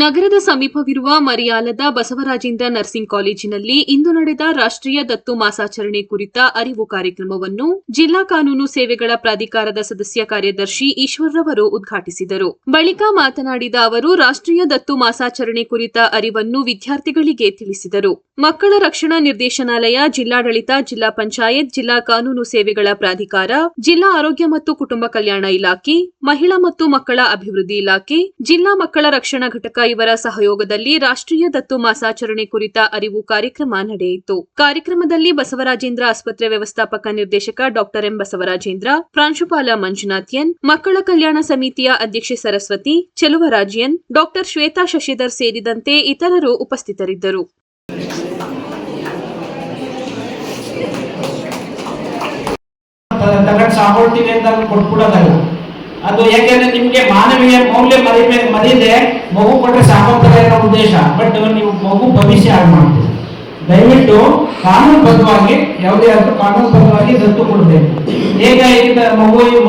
ನಗರದ ಸಮೀಪವಿರುವ ಮರಿಯಾಲದ ಬಸವರಾಜೇಂದ್ರ ನರ್ಸಿಂಗ್ ಕಾಲೇಜಿನಲ್ಲಿ ಇಂದು ನಡೆದ ರಾಷ್ಟ್ರೀಯ ದತ್ತು ಮಾಸಾಚರಣೆ ಕುರಿತ ಅರಿವು ಕಾರ್ಯಕ್ರಮವನ್ನು ಜಿಲ್ಲಾ ಕಾನೂನು ಸೇವೆಗಳ ಪ್ರಾಧಿಕಾರದ ಸದಸ್ಯ ಕಾರ್ಯದರ್ಶಿ ಈಶ್ವರ್ರವರು ಉದ್ಘಾಟಿಸಿದರು. ಬಳಿಕ ಮಾತನಾಡಿದ ಅವರು ರಾಷ್ಟ್ರೀಯ ದತ್ತು ಮಾಸಾಚರಣೆ ಕುರಿತ ಅರಿವನ್ನು ವಿದ್ಯಾರ್ಥಿಗಳಿಗೆ ತಿಳಿಸಿದರು. ಮಕ್ಕಳ ರಕ್ಷಣಾ ನಿರ್ದೇಶನಾಲಯ, ಜಿಲ್ಲಾಡಳಿತ, ಜಿಲ್ಲಾ ಪಂಚಾಯತ್, ಜಿಲ್ಲಾ ಕಾನೂನು ಸೇವೆಗಳ ಪ್ರಾಧಿಕಾರ, ಜಿಲ್ಲಾ ಆರೋಗ್ಯ ಮತ್ತು ಕುಟುಂಬ ಕಲ್ಯಾಣ ಇಲಾಖೆ, ಮಹಿಳಾ ಮತ್ತು ಮಕ್ಕಳ ಅಭಿವೃದ್ಧಿ ಇಲಾಖೆ, ಜಿಲ್ಲಾ ಮಕ್ಕಳ ರಕ್ಷಣಾ ಘಟಕ ಇವರ ಸಹಯೋಗದಲ್ಲಿ ರಾಷ್ಟ್ರೀಯ ದತ್ತು ಮಾಸಾಚರಣೆ ಕುರಿತ ಅರಿವು ಕಾರ್ಯಕ್ರಮ ನಡೆಯಿತು. ಕಾರ್ಯಕ್ರಮದಲ್ಲಿ ಬಸವರಾಜೇಂದ್ರ ಆಸ್ಪತ್ರೆ ವ್ಯವಸ್ಥಾಪಕ ನಿರ್ದೇಶಕ ಡಾ ಎಂ ಬಸವರಾಜೇಂದ್ರ, ಪ್ರಾಂಶುಪಾಲ ಮಂಜುನಾಥ್ ಎನ್, ಮಕ್ಕಳ ಕಲ್ಯಾಣ ಸಮಿತಿಯ ಅಧ್ಯಕ್ಷೆ ಸರಸ್ವತಿ, ಚೆಲುವರಾಜಿಯನ್, ಡಾ ಶ್ವೇತಾ ಶಶಿಧರ್ ಸೇರಿದಂತೆ ಇತರರು ಉಪಸ್ಥಿತರಿದ್ದರು. ಅದು ಯಾಕೆಂದ್ರೆ ನಿಮ್ಗೆ ಮಾನವೀಯ ಮೌಲ್ಯ ಮರಿದೆ ಮಗು ಕೊಟ್ಟರೆ ಸಾಕೋತಾರೆ ಅನ್ನೋ ಉದ್ದೇಶ. ಬಟ್ ನೀವು ಮಗು ಭವಿಷ್ಯ ಹಾಳು ಮಾಡ್ತೀವಿ. ದಯವಿಟ್ಟು ಕಾನೂನುಬದ್ಧವಾಗಿ ಯಾವುದೇ ಆದ್ರೂ ಕಾನೂನುಬದ್ಧವಾಗಿ ದತ್ತು ಕೊಡಬೇಕು. ಈಗ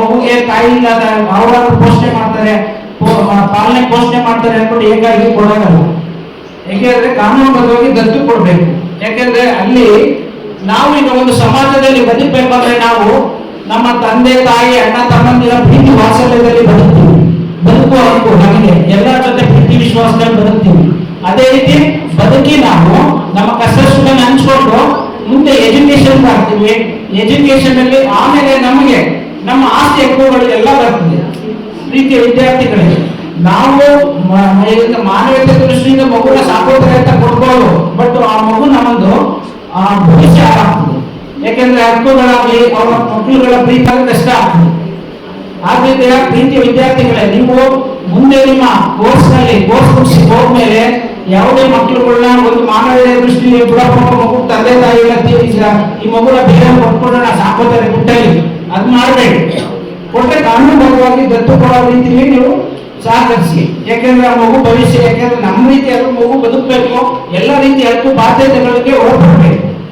ಮಗುಗೆ ತಾಯಿ ಇಲ್ಲದ ಅವರಾದ್ರೂ ಪೋಷಣೆ ಮಾಡ್ತಾರೆ, ಪಾಲನೆ ಪೋಷಣೆ ಮಾಡ್ತಾರೆ ಅನ್ಕೊಂಡು ಹೇಗಾಗಿ ಕೊಡೋಲ್ಲ. ಯಾಕೆಂದ್ರೆ ಕಾನೂನುಬದ್ಧವಾಗಿ ದತ್ತು ಕೊಡಬೇಕು. ಯಾಕೆಂದ್ರೆ ಅಲ್ಲಿ ನಾವು ಈಗ ಒಂದು ಸಮಾಜದಲ್ಲಿ ಬದುಕಬೇಕಂದ್ರೆ ನಾವು ನಮ್ಮ ತಂದೆ ತಾಯಿ ಅಣ್ಣ ತಮ್ಮಂದಿರ ಪ್ರೀತಿ ವಾತ್ಸಲ್ಯದಲ್ಲಿ ಬದುಕ್ತೀವಿ. ಬದುಕುವ ಹಕ್ಕು ನಮಗೆ, ಎಲ್ಲರ ಜೊತೆ ಪ್ರೀತಿ ವಿಶ್ವಾಸದಲ್ಲಿ ಬದುಕ್ತೀವಿ. ಅದೇ ರೀತಿ ಬದುಕಿ ನಾವು ನಮ್ಮ ಕಷ್ಟ ಸುಖ ಹಂಚ್ಕೊಂಡು ಮುಂದೆ ಎಜುಕೇಶನ್ ಮಾಡ್ತೀವಿ. ಎಜುಕೇಶನ್ ಅಲ್ಲಿ ಆಮೇಲೆ ನಮಗೆ ನಮ್ಮ ಆಸ್ತಿ ಹಕ್ಕುಗಳು ಎಲ್ಲ ಬರ್ತದೆ. ಪ್ರೀತಿಯ ವಿದ್ಯಾರ್ಥಿಗಳಿಗೆ ನಾವು ಮಾನವೀಯತೆ ದೃಷ್ಟಿಯಿಂದ ಮಗುನ ಸಾಕೋತಾರೆ ಅಂತ ಕೊಡ್ಬೋದು. ಬಟ್ ಆ ಮಗು ನಮ್ಮದು ಭವಿಷ್ಯ ಆಗ್ತದೆ. ಯಾಕೆಂದ್ರೆ ಹಕ್ಕುಗಳಾಗಲಿ ಅವರ ಮಕ್ಕಳುಗಳ ಪ್ರೀತಿ ಕಷ್ಟ ಆಗ್ತದೆ. ಆದ್ರಿಂದ ಪ್ರೀತಿಯ ವಿದ್ಯಾರ್ಥಿಗಳೇ, ನೀವು ಮುಂದೆ ನಿಮ್ಮ ಕೋರ್ಸ್ ಮುಗಿಸಿ ಹೋದ್ಮೇಲೆ ಯಾವುದೇ ಮಕ್ಕಳುಗಳನ್ನ ಒಂದು ಮಾನವೀಯ ದೃಷ್ಟಿಯಲ್ಲಿ ಮಗು ತಂದೆ ತಾಯಿ ಈ ಮಗುನ ಬೇರೆ ಕೊಟ್ಕೊಂಡು ನಾ ಸಾಕೋತಾರೆ ಗುಟ್ಟಲ್ಲಿ ಅದ್ ಮಾಡಬೇಡಿ. ಕೊಟ್ಟರೆ ಕಾನೂನುಬದ್ಧವಾಗಿ ದತ್ತು ಕೊಡೋ ರೀತಿಯಲ್ಲಿ ನೀವು ಸಹಕರಿಸಿ. ಯಾಕೆಂದ್ರೆ ಆ ಮಗು ಭವಿಷ್ಯ, ಯಾಕೆಂದ್ರೆ ನಮ್ಮ ರೀತಿ ಮಗು ಬದುಕಬೇಕು, ಎಲ್ಲ ರೀತಿಯ ಹಕ್ಕು ಬಾಧ್ಯತೆಗಳಿಗೆ ಒಳಪಡಬೇಕು.